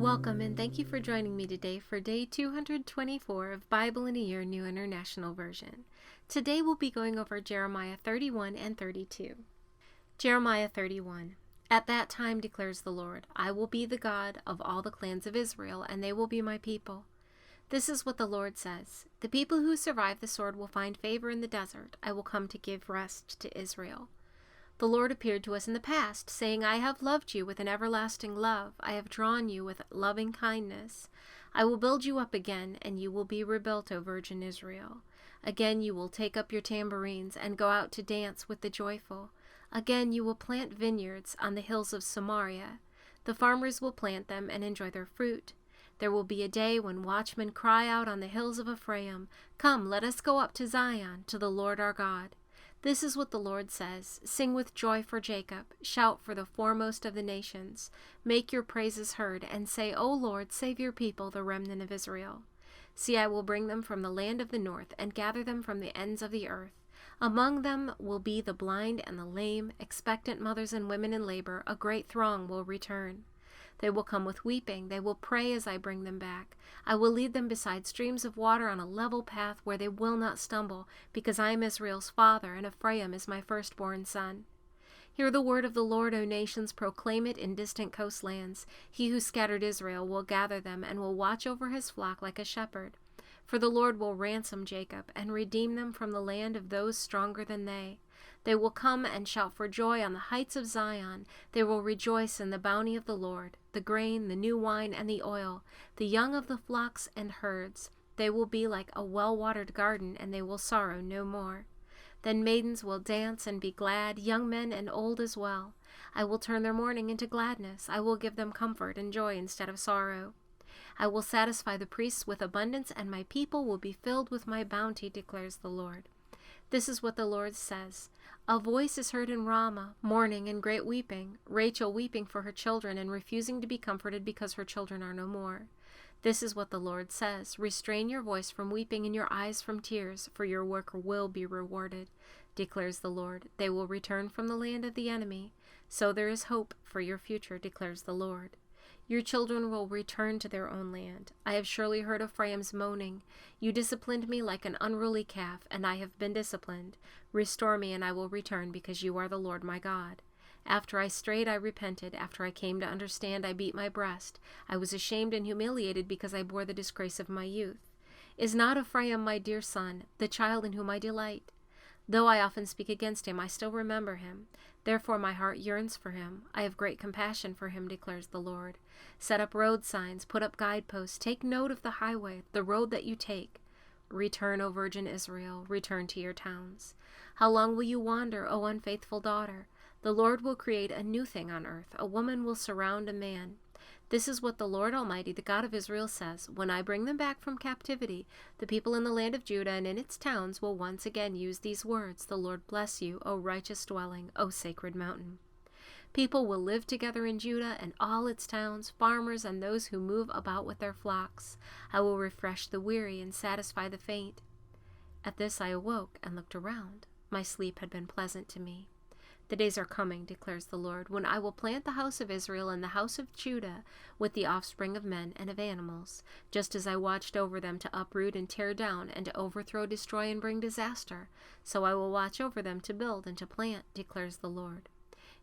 Welcome and thank you for joining me today for day 224 of Bible in a Year New International Version. Today we'll be going over Jeremiah 31 and 32. Jeremiah 31. At that time declares the Lord, I will be the God of all the clans of Israel, and they will be my people. This is what the Lord says. The people who survive the sword will find favor in the desert. I will come to give rest to Israel. The Lord appeared to us in the past, saying, I have loved you with an everlasting love. I have drawn you with loving kindness. I will build you up again, and you will be rebuilt, O Virgin Israel. Again you will take up your tambourines and go out to dance with the joyful. Again you will plant vineyards on the hills of Samaria. The farmers will plant them and enjoy their fruit. There will be a day when watchmen cry out on the hills of Ephraim, Come, let us go up to Zion, to the Lord our God. This is what the Lord says, Sing with joy for Jacob, shout for the foremost of the nations. Make your praises heard, and say, O Lord, save your people, the remnant of Israel. See, I will bring them from the land of the north, and gather them from the ends of the earth. Among them will be the blind and the lame, expectant mothers and women in labor. A great throng will return. They will come with weeping. They will pray as I bring them back. I will lead them beside streams of water on a level path where they will not stumble, because I am Israel's father, and Ephraim is my firstborn son. Hear the word of the Lord, O nations, proclaim it in distant coastlands. He who scattered Israel will gather them, and will watch over his flock like a shepherd. For the Lord will ransom Jacob, and redeem them from the land of those stronger than they. They will come and shout for joy on the heights of Zion. They will rejoice in the bounty of the Lord, the grain, the new wine, and the oil, the young of the flocks and herds. They will be like a well-watered garden, and they will sorrow no more. Then maidens will dance and be glad, young men and old as well. I will turn their mourning into gladness. I will give them comfort and joy instead of sorrow. I will satisfy the priests with abundance, and my people will be filled with my bounty, declares the Lord. This is what the Lord says. A voice is heard in Ramah, mourning and great weeping, Rachel weeping for her children and refusing to be comforted because her children are no more. This is what the Lord says. Restrain your voice from weeping and your eyes from tears, for your work will be rewarded, declares the Lord. They will return from the land of the enemy. So there is hope for your future, declares the Lord. Your children will return to their own land. I have surely heard Ephraim's moaning. You disciplined me like an unruly calf, and I have been disciplined. Restore me, and I will return, because you are the Lord my God. After I strayed, I repented. After I came to understand, I beat my breast. I was ashamed and humiliated because I bore the disgrace of my youth. Is not Ephraim my dear son, the child in whom I delight? Though I often speak against him, I still remember him. Therefore my heart yearns for him. I have great compassion for him, declares the Lord. Set up road signs, put up guideposts, take note of the highway, the road that you take. Return, O Virgin Israel, return to your towns. How long will you wander, O unfaithful daughter? The Lord will create a new thing on earth. A woman will surround a man. This is what the Lord Almighty, the God of Israel, says. When I bring them back from captivity, the people in the land of Judah and in its towns will once again use these words. The Lord bless you, O righteous dwelling, O sacred mountain. People will live together in Judah and all its towns, farmers and those who move about with their flocks. I will refresh the weary and satisfy the faint. At this I awoke and looked around. My sleep had been pleasant to me. The days are coming, declares the Lord, when I will plant the house of Israel and the house of Judah with the offspring of men and of animals, just as I watched over them to uproot and tear down and to overthrow, destroy, and bring disaster. So I will watch over them to build and to plant, declares the Lord.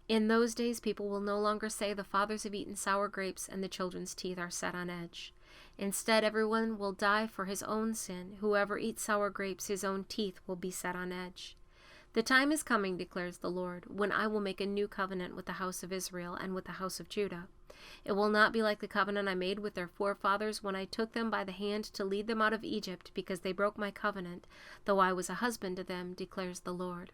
In those days people will no longer say the fathers have eaten sour grapes and the children's teeth are set on edge. Instead, everyone will die for his own sin. Whoever eats sour grapes, his own teeth will be set on edge. The time is coming, declares the Lord, when I will make a new covenant with the house of Israel and with the house of Judah. It will not be like the covenant I made with their forefathers when I took them by the hand to lead them out of Egypt, because they broke my covenant, though I was a husband to them, declares the Lord.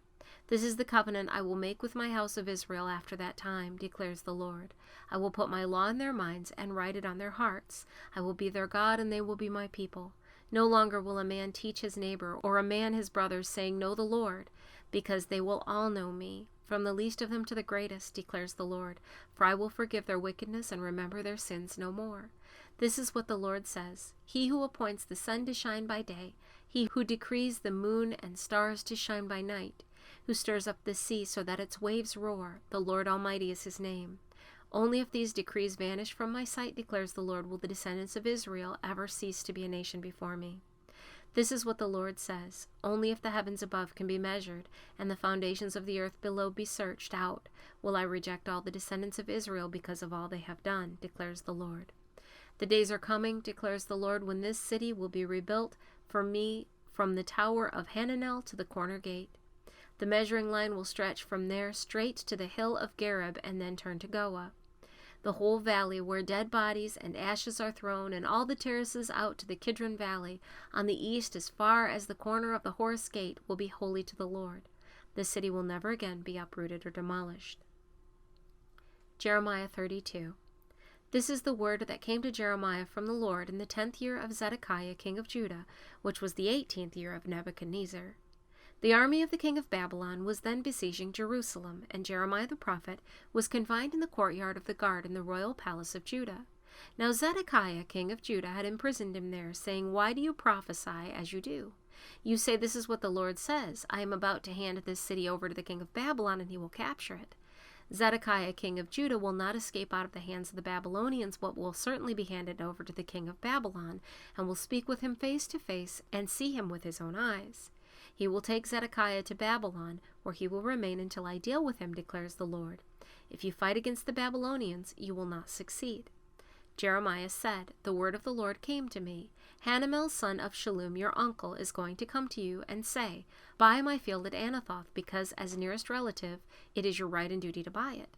This is the covenant I will make with my house of Israel after that time, declares the Lord. I will put my law in their minds and write it on their hearts. I will be their God, and they will be my people. No longer will a man teach his neighbor, or a man his brother, saying, Know the Lord, because they will all know me, from the least of them to the greatest, declares the Lord. For I will forgive their wickedness and remember their sins no more. This is what the Lord says. He who appoints the sun to shine by day, he who decrees the moon and stars to shine by night, who stirs up the sea so that its waves roar, the Lord Almighty is his name. Only if these decrees vanish from my sight, declares the Lord, will the descendants of Israel ever cease to be a nation before me. This is what the Lord says. Only if the heavens above can be measured, and the foundations of the earth below be searched out, will I reject all the descendants of Israel because of all they have done, declares the Lord. The days are coming, declares the Lord, when this city will be rebuilt for me from the tower of Hananel to the corner gate. The measuring line will stretch from there straight to the hill of Gareb and then turn to Goah. The whole valley where dead bodies and ashes are thrown, and all the terraces out to the Kidron Valley, on the east as far as the corner of the Horse Gate, will be holy to the Lord. The city will never again be uprooted or demolished. Jeremiah 32. This is the word that came to Jeremiah from the Lord in the 10th year of Zedekiah king of Judah, which was the 18th year of Nebuchadnezzar. The army of the king of Babylon was then besieging Jerusalem, and Jeremiah the prophet was confined in the courtyard of the guard in the royal palace of Judah. Now Zedekiah king of Judah had imprisoned him there, saying, Why do you prophesy as you do? You say, This is what the Lord says, I am about to hand this city over to the king of Babylon, and he will capture it. Zedekiah king of Judah will not escape out of the hands of the Babylonians, but will certainly be handed over to the king of Babylon, and will speak with him face to face, and see him with his own eyes. He will take Zedekiah to Babylon, where he will remain until I deal with him, declares the Lord. If you fight against the Babylonians, you will not succeed. Jeremiah said, The word of the Lord came to me. Hanamel, son of Shallum, your uncle, is going to come to you and say, Buy my field at Anathoth, because as nearest relative, it is your right and duty to buy it.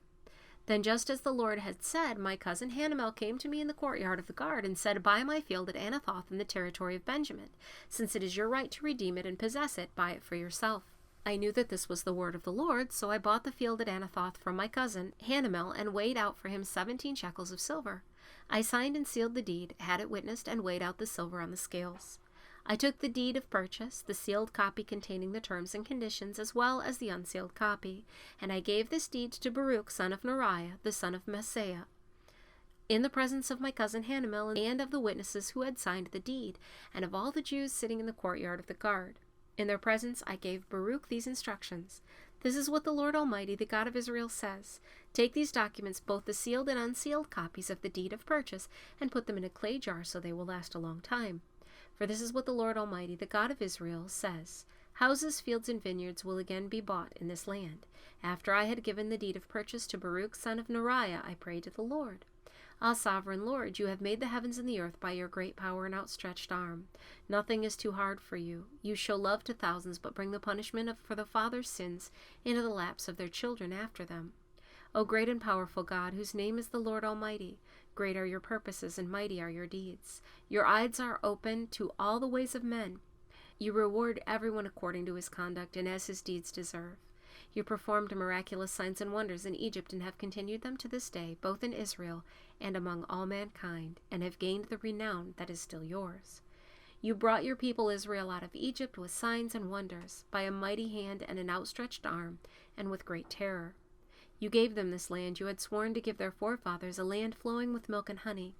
Then just as the Lord had said, my cousin Hanamel came to me in the courtyard of the guard and said, Buy my field at Anathoth in the territory of Benjamin. Since it is your right to redeem it and possess it, buy it for yourself. I knew that this was the word of the Lord, so I bought the field at Anathoth from my cousin Hanamel and weighed out for him 17 shekels of silver. I signed and sealed the deed, had it witnessed, and weighed out the silver on the scales. I took the deed of purchase, the sealed copy containing the terms and conditions, as well as the unsealed copy, and I gave this deed to Baruch, son of Neriah, the son of Maaseiah, in the presence of my cousin Hanamel and of the witnesses who had signed the deed, and of all the Jews sitting in the courtyard of the guard. In their presence I gave Baruch these instructions. This is what the Lord Almighty, the God of Israel, says. Take these documents, both the sealed and unsealed copies of the deed of purchase, and put them in a clay jar so they will last a long time. For this is what the Lord Almighty, the God of Israel, says. Houses, fields, and vineyards will again be bought in this land. After I had given the deed of purchase to Baruch, son of Neriah, I prayed to the Lord. Ah, sovereign Lord, you have made the heavens and the earth by your great power and outstretched arm. Nothing is too hard for you. You show love to thousands, but bring the punishment for the fathers' sins into the laps of their children after them. O great and powerful God, whose name is the Lord Almighty, great are your purposes and mighty are your deeds. Your eyes are open to all the ways of men. You reward everyone according to his conduct and as his deeds deserve. You performed miraculous signs and wonders in Egypt and have continued them to this day, both in Israel and among all mankind, and have gained the renown that is still yours. You brought your people Israel out of Egypt with signs and wonders, by a mighty hand and an outstretched arm, and with great terror. You gave them this land you had sworn to give their forefathers, a land flowing with milk and honey.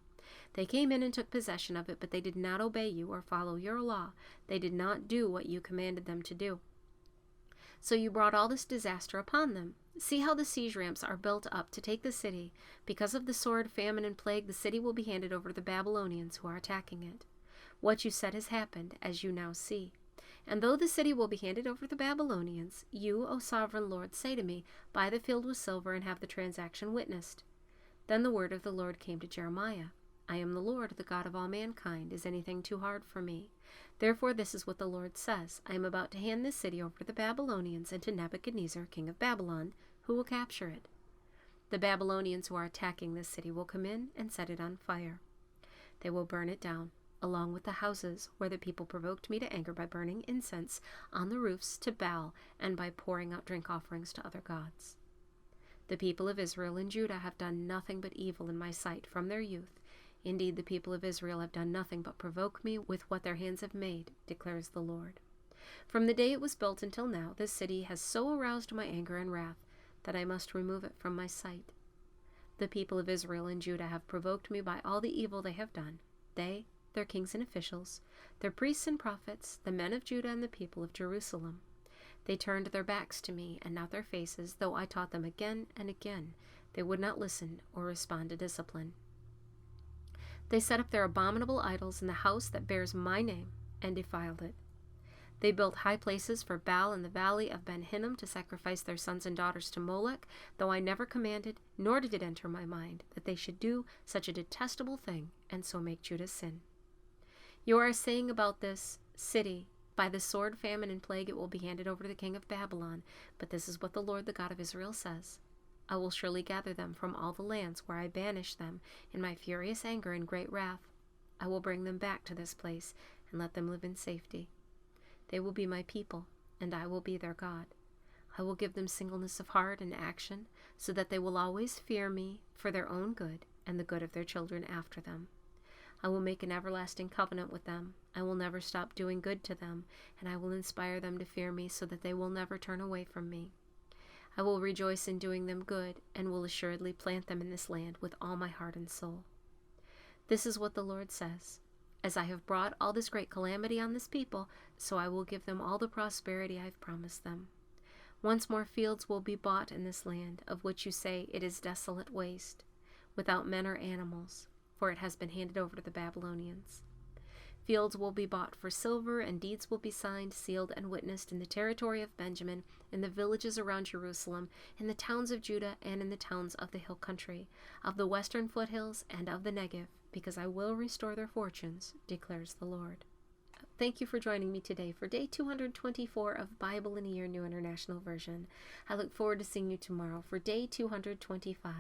They came in and took possession of it, but they did not obey you or follow your law. They did not do what you commanded them to do. So you brought all this disaster upon them. See how the siege ramps are built up to take the city. Because of the sword, famine, and plague, the city will be handed over to the Babylonians who are attacking it. What you said has happened, as you now see. And though the city will be handed over to the Babylonians, you, O sovereign Lord, say to me, Buy the field with silver and have the transaction witnessed. Then the word of the Lord came to Jeremiah. I am the Lord, the God of all mankind. Is anything too hard for me? Therefore this is what the Lord says. I am about to hand this city over to the Babylonians and to Nebuchadnezzar, king of Babylon, who will capture it. The Babylonians who are attacking this city will come in and set it on fire. They will burn it down, along with the houses where the people provoked me to anger by burning incense on the roofs to Baal and by pouring out drink offerings to other gods. The people of Israel and Judah have done nothing but evil in my sight from their youth. Indeed, the people of Israel have done nothing but provoke me with what their hands have made, declares the Lord. From the day it was built until now, this city has so aroused my anger and wrath that I must remove it from my sight. The people of Israel and Judah have provoked me by all the evil they have done. They, their kings and officials, their priests and prophets, the men of Judah and the people of Jerusalem. They turned their backs to me and not their faces, though I taught them again and again They would not listen or respond to discipline. They set up their abominable idols in the house that bears my name and defiled it. They built high places for Baal in the valley of Ben Hinnom to sacrifice their sons and daughters to Molech, though I never commanded, nor did it enter my mind, that they should do such a detestable thing and so make Judah sin. You are saying about this city, by the sword, famine, and plague it will be handed over to the king of Babylon, but this is what the Lord, the God of Israel, says. I will surely gather them from all the lands where I banished them in my furious anger and great wrath. I will bring them back to this place and let them live in safety. They will be my people, and I will be their God. I will give them singleness of heart and action, so that they will always fear me for their own good and the good of their children after them. I will make an everlasting covenant with them. I will never stop doing good to them, and I will inspire them to fear me so that they will never turn away from me. I will rejoice in doing them good, and will assuredly plant them in this land with all my heart and soul. This is what the Lord says. As I have brought all this great calamity on this people, so I will give them all the prosperity I have promised them. Once more fields will be bought in this land, of which you say it is desolate waste, without men or animals, for it has been handed over to the Babylonians. Fields will be bought for silver, and deeds will be signed, sealed, and witnessed in the territory of Benjamin, in the villages around Jerusalem, in the towns of Judah, and in the towns of the hill country, of the western foothills, and of the Negev, because I will restore their fortunes, declares the Lord. Thank you for joining me today for day 224 of Bible in a Year New International Version. I look forward to seeing you tomorrow for day 225.